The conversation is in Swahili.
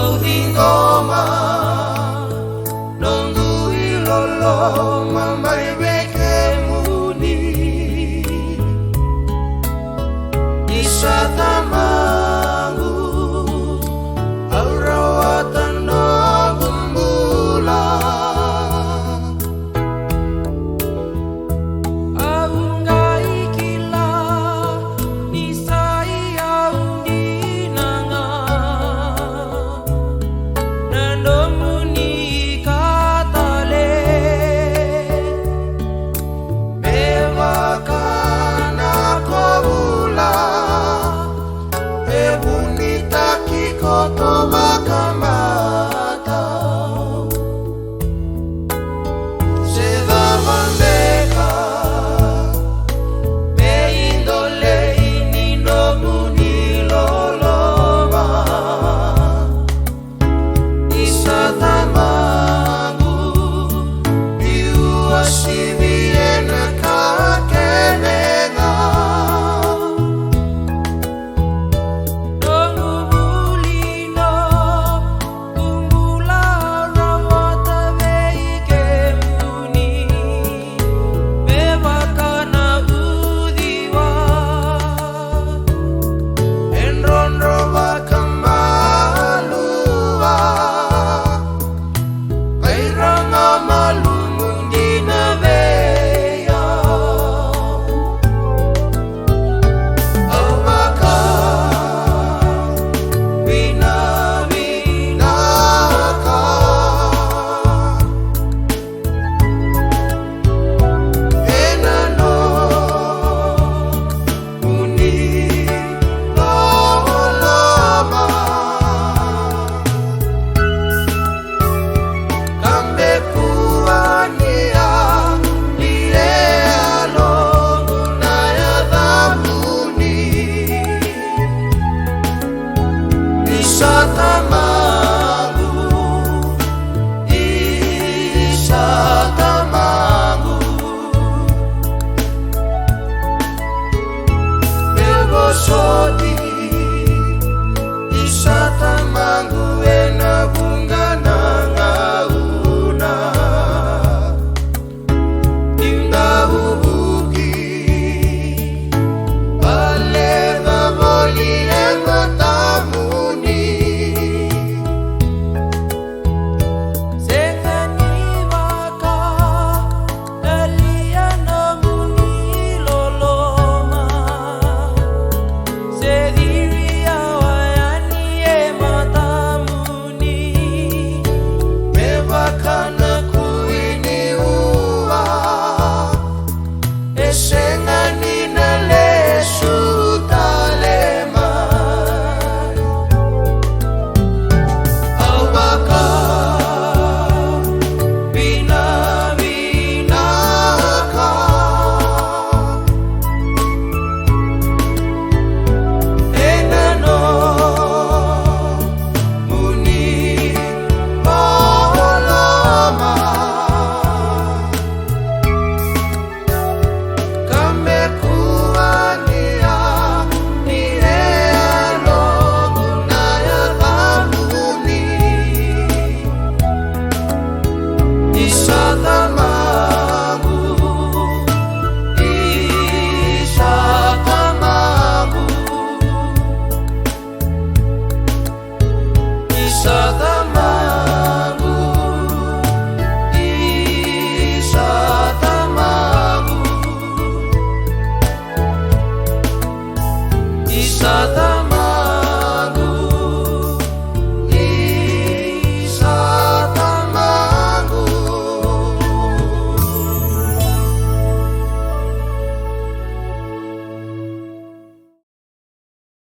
ngoma nongu ilolo mamai weke muni isata mangu aurawatan no gumbula aungai kila nisai aundi nanga nandomuni katale mewakana kobula ebunita kikoto bakamata seda bandeka meindole ini nomuni loloma isata mangu biuasibiena kakenenga nongubulino kumbula rawata veike muni mewakana udiwa enronro bakamalua kairanga malumundina veya awaka vina vinaka enano uni lolama kambe kuania ile alongu na ya dhamuni nisatama